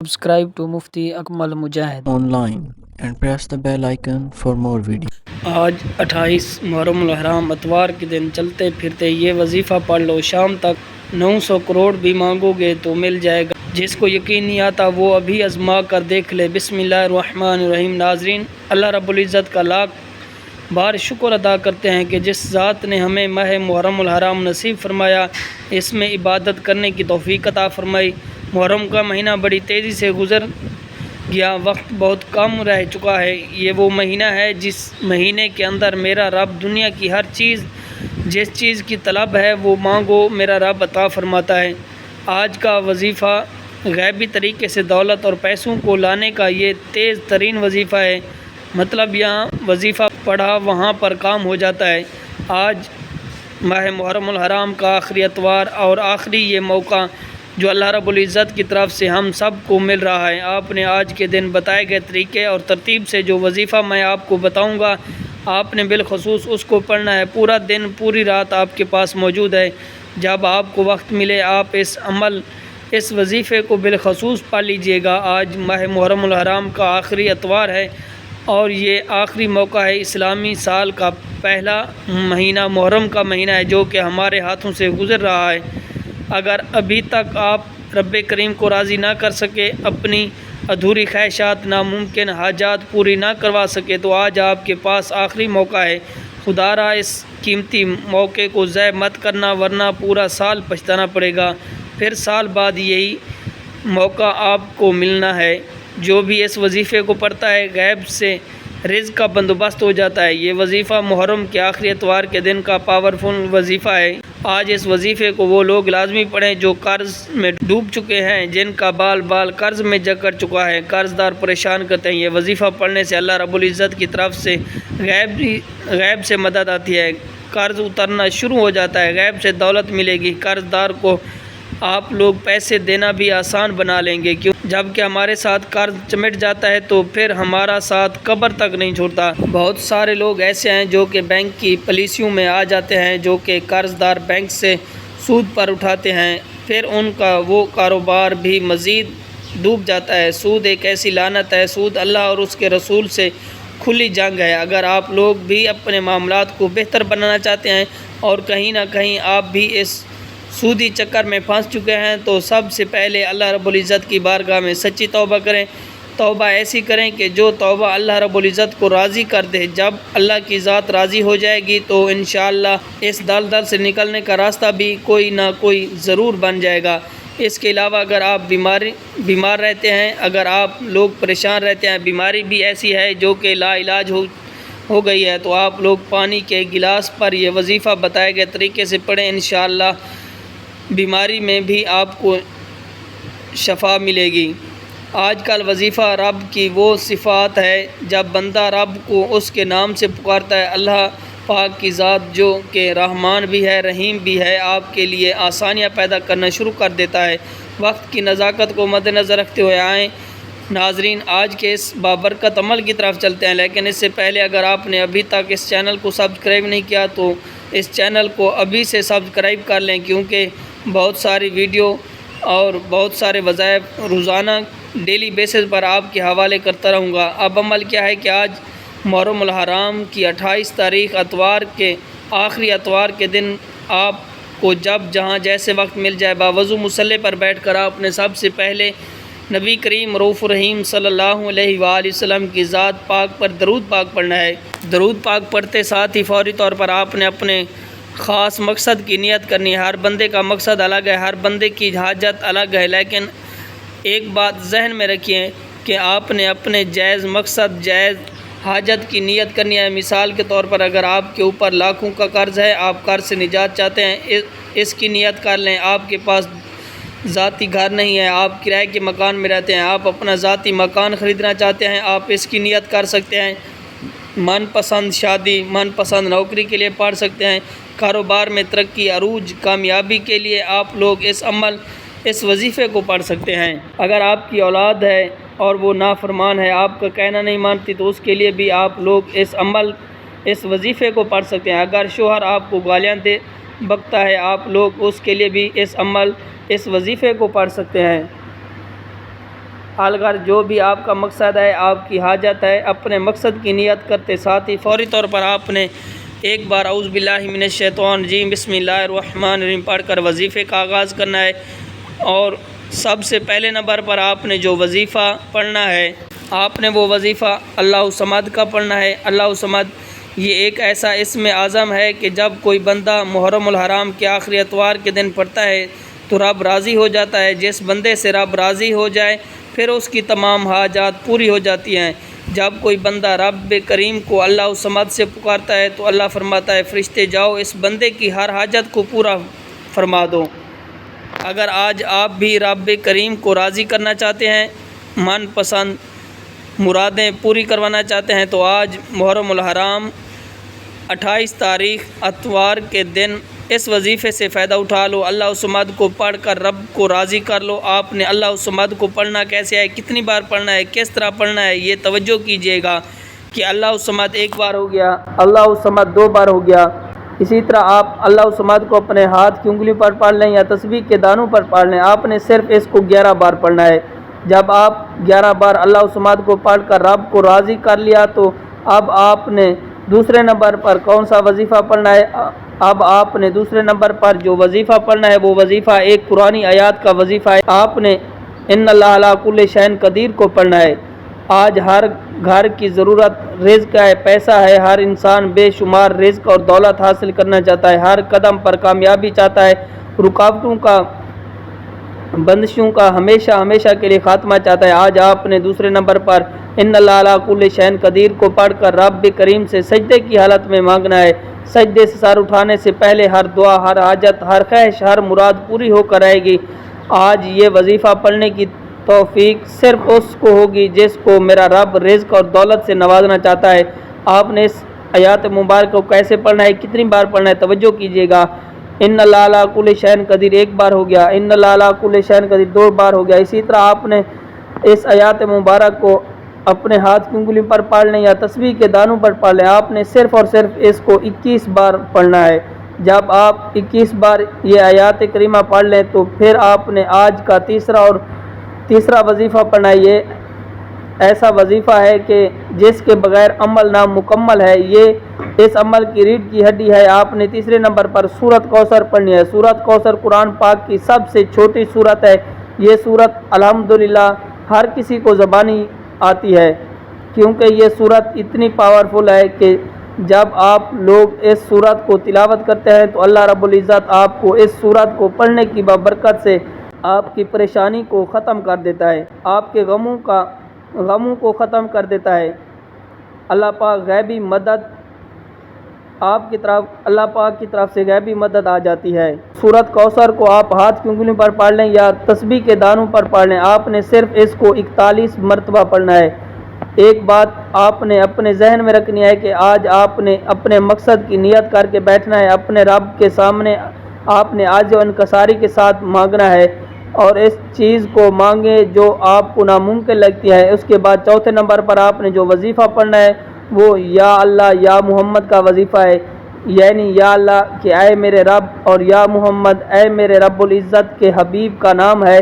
Subscribe to Mufti Akmal Mujahid online and press the bell icon for more videos. آج 28 محرم الحرام اتوار کے دن چلتے پھرتے یہ وظیفہ پڑھ لو، شام تک 900 کروڑ بھی مانگو گے تو مل جائے گا۔ جس کو یقین نہیں آتا وہ ابھی آزما کر دیکھ لے۔ بسم اللہ الرحمن الرحیم۔ ناظرین، اللہ رب العزت کا لاکھ بار شکر ادا کرتے ہیں کہ جس ذات نے ہمیں ماہ محرم الحرام نصیب فرمایا، اس میں عبادت کرنے کی توفیق عطا فرمائی۔ محرم کا مہینہ بڑی تیزی سے گزر گیا، وقت بہت کم رہ چکا ہے۔ یہ وہ مہینہ ہے جس مہینے کے اندر میرا رب دنیا کی ہر چیز، جس چیز کی طلب ہے وہ مانگو، میرا رب عطا فرماتا ہے۔ آج کا وظیفہ غیبی طریقے سے دولت اور پیسوں کو لانے کا یہ تیز ترین وظیفہ ہے۔ مطلب یہاں وظیفہ پڑھا وہاں پر کام ہو جاتا ہے۔ آج ماہ محرم الحرام کا آخری اتوار اور آخری یہ موقع جو اللہ رب العزت کی طرف سے ہم سب کو مل رہا ہے۔ آپ نے آج کے دن بتائے گئے طریقے اور ترتیب سے جو وظیفہ میں آپ کو بتاؤں گا، آپ نے بالخصوص اس کو پڑھنا ہے۔ پورا دن پوری رات آپ کے پاس موجود ہے۔ جب آپ کو وقت ملے آپ اس وظیفے کو بالخصوص پڑھ لیجئے گا۔ آج ماہ محرم الحرام کا آخری اتوار ہے اور یہ آخری موقع ہے۔ اسلامی سال کا پہلا مہینہ محرم کا مہینہ ہے جو کہ ہمارے ہاتھوں سے گزر رہا ہے۔ اگر ابھی تک آپ رب کریم کو راضی نہ کر سکے، اپنی ادھوری خواہشات، ناممکن حاجات پوری نہ کروا سکے، تو آج آپ کے پاس آخری موقع ہے۔ خدا را اس قیمتی موقع کو ضائع مت کرنا، ورنہ پورا سال پچھتانا پڑے گا۔ پھر سال بعد یہی موقع آپ کو ملنا ہے۔ جو بھی اس وظیفے کو پڑھتا ہے غیب سے رزق کا بندوبست ہو جاتا ہے۔ یہ وظیفہ محرم کے آخری اتوار کے دن کا پاورفل وظیفہ ہے۔ آج اس وظیفے کو وہ لوگ لازمی پڑھیں جو قرض میں ڈوب چکے ہیں، جن کا بال قرض میں جکڑ چکا ہے، قرض دار پریشان کرتے ہیں۔ یہ وظیفہ پڑھنے سے اللہ رب العزت کی طرف سے غیب سے مدد آتی ہے، قرض اترنا شروع ہو جاتا ہے، غیب سے دولت ملے گی، قرض دار کو آپ لوگ پیسے دینا بھی آسان بنا لیں گے، جب کہ ہمارے ساتھ قرض چمٹ جاتا ہے تو پھر ہمارا ساتھ قبر تک نہیں چھوڑتا۔ بہت سارے لوگ ایسے ہیں جو کہ بینک کی پالیسیوں میں آ جاتے ہیں، جو کہ قرض دار بینک سے سود پر اٹھاتے ہیں، پھر ان کا وہ کاروبار بھی مزید ڈوب جاتا ہے۔ سود ایک ایسی لعنت ہے، سود اللہ اور اس کے رسول سے کھلی جنگ ہے۔ اگر آپ لوگ بھی اپنے معاملات کو بہتر بنانا چاہتے ہیں اور کہیں نہ کہیں آپ بھی اس سودی چکر میں پھنس چکے ہیں، تو سب سے پہلے اللہ رب العزت کی بارگاہ میں سچی توبہ کریں۔ توبہ ایسی کریں کہ جو توبہ اللہ رب العزت کو راضی کر دے۔ جب اللہ کی ذات راضی ہو جائے گی تو انشاءاللہ اس دلدل سے نکلنے کا راستہ بھی کوئی نہ کوئی ضرور بن جائے گا۔ اس کے علاوہ اگر آپ بیمار رہتے ہیں، اگر آپ لوگ پریشان رہتے ہیں، بیماری بھی ایسی ہے جو کہ لا علاج ہو گئی ہے، تو آپ لوگ پانی کے گلاس پر یہ وظیفہ بتائے گئے طریقے سے پڑھیں، انشاءاللہ بیماری میں بھی آپ کو شفا ملے گی۔ آج کل وظیفہ رب کی وہ صفات ہے جب بندہ رب کو اس کے نام سے پکارتا ہے، اللہ پاک کی ذات جو کہ رحمان بھی ہے رحیم بھی ہے، آپ کے لیے آسانیاں پیدا کرنا شروع کر دیتا ہے۔ وقت کی نزاکت کو مد نظر رکھتے ہوئے آئیں ناظرین، آج کے اس بابرکت عمل کی طرف چلتے ہیں، لیکن اس سے پہلے اگر آپ نے ابھی تک اس چینل کو سبسکرائب نہیں کیا تو اس چینل کو ابھی سے سبسکرائب کر لیں، کیونکہ بہت ساری ویڈیو اور بہت سارے وظائف روزانہ ڈیلی بیسس پر آپ کے حوالے کرتا رہوں گا۔ اب عمل کیا ہے کہ آج محرم الحرام کی 28 تاریخ اتوار کے آخری اتوار کے دن آپ کو جب جہاں جیسے وقت مل جائے، باوضو مصلی پر بیٹھ کر آپ نے سب سے پہلے نبی کریم رؤوف الرحیم صلی اللہ علیہ وآلہ وسلم کی ذات پاک پر درود پاک پڑھنا ہے۔ درود پاک پڑھتے ساتھ ہی فوری طور پر آپ نے اپنے خاص مقصد کی نیت کرنی ہے۔ ہر بندے کا مقصد الگ ہے، ہر بندے کی حاجت الگ ہے، لیکن ایک بات ذہن میں رکھیں کہ آپ نے اپنے جائز مقصد، جائز حاجت کی نیت کرنی ہے۔ مثال کے طور پر اگر آپ کے اوپر لاکھوں کا قرض ہے، آپ قرض سے نجات چاہتے ہیں، اس کی نیت کر لیں۔ آپ کے پاس ذاتی گھر نہیں ہے، آپ کرائے کے مکان میں رہتے ہیں، آپ اپنا ذاتی مکان خریدنا چاہتے ہیں، آپ اس کی نیت کر سکتے ہیں۔ من پسند شادی، من پسند نوکری کے لیے پڑھ سکتے ہیں۔ کاروبار میں ترقی، عروج، کامیابی کے لیے آپ لوگ اس وظیفے کو پڑھ سکتے ہیں۔ اگر آپ کی اولاد ہے اور وہ نافرمان ہے، آپ کا کہنا نہیں مانتی، تو اس کے لیے بھی آپ لوگ اس وظیفے کو پڑھ سکتے ہیں۔ اگر شوہر آپ کو گالیاں بکتا ہے، آپ لوگ اس کے لیے بھی اس وظیفے کو پڑھ سکتے ہیں۔ اگر جو بھی آپ کا مقصد ہے، آپ کی حاجت ہے، اپنے مقصد کی نیت کرتے ساتھ ہی فوری طور پر آپ نے ایک بار اعوذ باللہ من الشیطان الرجیم بسم اللہ الرحمن الرحیم پڑھ کر وظیفے کا آغاز کرنا ہے۔ اور سب سے پہلے نمبر پر آپ نے جو وظیفہ پڑھنا ہے، آپ نے وہ وظیفہ اللہ الصمد کا پڑھنا ہے۔ اللہ الصمد یہ ایک ایسا اسم اعظم ہے کہ جب کوئی بندہ محرم الحرام کے آخری اتوار کے دن پڑھتا ہے تو رب راضی ہو جاتا ہے۔ جس بندے سے رب راضی ہو جائے پھر اس کی تمام حاجات پوری ہو جاتی ہیں۔ جب کوئی بندہ رب کریم کو اللہ الصمد سے پکارتا ہے تو اللہ فرماتا ہے فرشتے جاؤ اس بندے کی ہر حاجت کو پورا فرما دو۔ اگر آج آپ بھی رب کریم کو راضی کرنا چاہتے ہیں، من پسند مرادیں پوری کروانا چاہتے ہیں تو آج محرم الحرام 28 تاریخ اتوار کے دن اس وظیفے سے فائدہ اٹھا لو۔ اللہ الصمد کو پڑھ کر رب کو راضی کر لو۔ آپ نے اللہ الصمد کو پڑھنا کیسے ہے، کتنی بار پڑھنا ہے، کس طرح پڑھنا ہے، یہ توجہ کیجیے گا کہ اللہ الصمد ایک بار ہو گیا، اللہ الصمد 2 بار ہو گیا۔ اسی طرح آپ اللہ الصمد کو اپنے ہاتھ کی انگلی پر پڑھ لیں یا تسبیح کے دانوں پر پڑھ لیں۔ آپ نے صرف اس کو 11 بار پڑھنا ہے۔ جب آپ 11 بار اللہ الصمد کو پڑھ کر رب کو راضی کر لیا تو اب آپ نے دوسرے نمبر پر کون سا وظیفہ پڑھنا ہے؟ اب آپ نے دوسرے نمبر پر جو وظیفہ پڑھنا ہے وہ وظیفہ ایک قرآنی آیات کا وظیفہ ہے۔ آپ نے ان اللہ علی کل شیء قدیر کو پڑھنا ہے۔ آج ہر گھر کی ضرورت رزق ہے، پیسہ ہے، ہر انسان بے شمار رزق اور دولت حاصل کرنا چاہتا ہے، ہر قدم پر کامیابی چاہتا ہے، رکاوٹوں کا بندشوں کا ہمیشہ کے لیے خاتمہ چاہتا ہے۔ آج آپ نے دوسرے نمبر پر ان اللہ علی کل شیء قدیر کو پڑھ کر رب کریم سے سجدے کی حالت میں مانگنا ہے۔ سجدے سے سر اٹھانے سے پہلے ہر دعا، ہر حاجت، ہر خواہش، ہر مراد پوری ہو کر آئے گی۔ آج یہ وظیفہ پڑھنے کی توفیق صرف اس کو ہوگی جس کو میرا رب رزق اور دولت سے نوازنا چاہتا ہے۔ آپ نے اس آیات مبارک کو کیسے پڑھنا ہے، کتنی بار پڑھنا ہے، توجہ کیجیے گا۔ ان اللہ علی کل شیء قدیر 1 بار ہو گیا، ان اللہ علی کل شیء قدیر 2 بار ہو گیا۔ اسی طرح آپ نے اس آیات مبارک کو اپنے ہاتھ کی انگلی پر پڑھ لیں یا تسبیح کے دانوں پر پڑھ لیں۔ آپ نے صرف اور صرف اس کو 21 بار پڑھنا ہے۔ جب آپ 21 بار یہ آیات کریمہ پڑھ لیں تو پھر آپ نے آج کا تیسرا وظیفہ پڑھنا ہے۔ یہ ایسا وظیفہ ہے کہ جس کے بغیر عمل نامکمل ہے، یہ اس عمل کی ریڑھ کی ہڈی ہے۔ آپ نے تیسرے نمبر پر سورۃ کوثر پڑھنی ہے۔ سورۃ کوثر قرآن پاک کی سب سے چھوٹی سورت ہے۔ یہ سورت الحمدللہ ہر کسی کو زبانی آتی ہے کیونکہ یہ سورت اتنی پاورفل ہے کہ جب آپ لوگ اس سورت کو تلاوت کرتے ہیں تو اللہ رب العزت آپ کو اس سورت کو پڑھنے کی بابرکت سے آپ کی پریشانی کو ختم کر دیتا ہے، آپ کے غموں کو ختم کر دیتا ہے۔ اللہ پاک غیبی مدد اللہ پاک کی طرف سے غیبی مدد آ جاتی ہے۔ سورۃ کوثر کو آپ ہاتھ کی انگلیوں پر پڑھ لیں یا تسبیح کے دانوں پر پڑھ لیں۔ آپ نے صرف اس کو 41 مرتبہ پڑھنا ہے۔ ایک بات آپ نے اپنے ذہن میں رکھنی ہے کہ آج آپ نے اپنے مقصد کی نیت کر کے بیٹھنا ہے، اپنے رب کے سامنے آپ نے عاجز و انکساری کے ساتھ مانگنا ہے اور اس چیز کو مانگے جو آپ کو ناممکن لگتی ہے۔ اس کے بعد چوتھے نمبر پر آپ نے جو وظیفہ پڑھنا ہے وہ یا اللہ یا محمد کا وظیفہ ہے، یعنی یا اللہ کہ اے میرے رب اور یا محمد اے میرے رب العزت کے حبیب کا نام ہے۔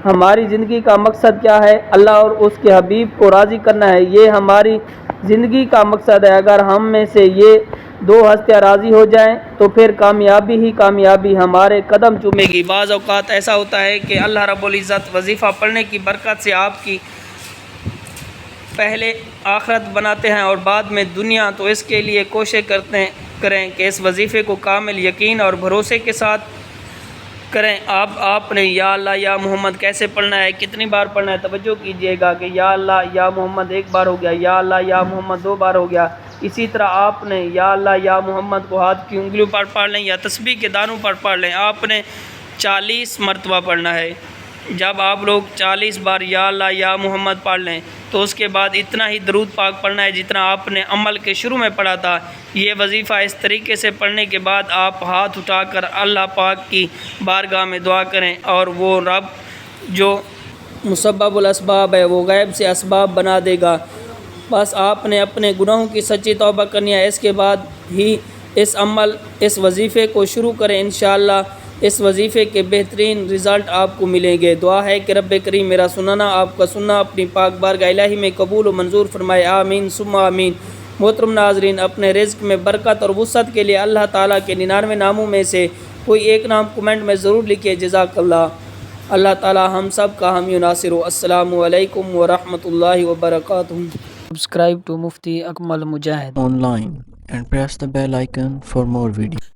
ہماری زندگی کا مقصد کیا ہے؟ اللہ اور اس کے حبیب کو راضی کرنا ہے، یہ ہماری زندگی کا مقصد ہے۔ اگر ہم میں سے یہ 2 ہستیاں راضی ہو جائیں تو پھر کامیابی ہی کامیابی ہمارے قدم چومے گی۔ بعض اوقات ایسا ہوتا ہے کہ اللہ رب العزت وظیفہ پڑھنے کی برکت سے آپ کی پہلے آخرت بناتے ہیں اور بعد میں دنیا، تو اس کے لیے کوشش کریں کہ اس وظیفے کو کامل یقین اور بھروسے کے ساتھ کریں۔ آپ نے یا اللہ یا محمد کیسے پڑھنا ہے، کتنی بار پڑھنا ہے، توجہ کیجیے گا کہ یا اللہ یا محمد 1 بار ہو گیا، یا اللہ یا محمد 2 بار ہو گیا۔ اسی طرح آپ نے یا اللہ یا محمد کو ہاتھ کی انگلیوں پر پڑھ لیں یا تسبیح کے دانوں پر پڑھ لیں۔ آپ نے 40 مرتبہ پڑھنا ہے۔ جب آپ لوگ 40 بار یا اللہ یا محمد پڑھ لیں تو اس کے بعد اتنا ہی درود پاک پڑھنا ہے جتنا آپ نے عمل کے شروع میں پڑھا تھا۔ یہ وظیفہ اس طریقے سے پڑھنے کے بعد آپ ہاتھ اٹھا کر اللہ پاک کی بارگاہ میں دعا کریں اور وہ رب جو مسبب الاسباب ہے وہ غیب سے اسباب بنا دے گا۔ بس آپ نے اپنے گناہوں کی سچی توبہ کرنی ہے۔ اس کے بعد ہی اس وظیفے کو شروع کریں۔ انشاءاللہ اس وظیفے کے بہترین رزلٹ آپ کو ملیں گے۔ دعا ہے کہ رب کریم میرا سننا آپ کا سننا اپنی پاک بارگاہ الہی میں قبول و منظور فرمائے، آمین ثم آمین۔ محترم ناظرین، اپنے رزق میں برکت اور وسعت کے لیے اللہ تعالیٰ کے 99 ناموں میں سے کوئی ایک نام کمنٹ میں ضرور لکھیے۔ جزاک اللہ۔ اللہ تعالیٰ ہم سب کا حامی و ناصر ہو۔ السلام علیکم ورحمۃ اللہ وبرکاتہ۔ Subscribe to Mufti Akmal Mujahid online and press the bell icon for more videos.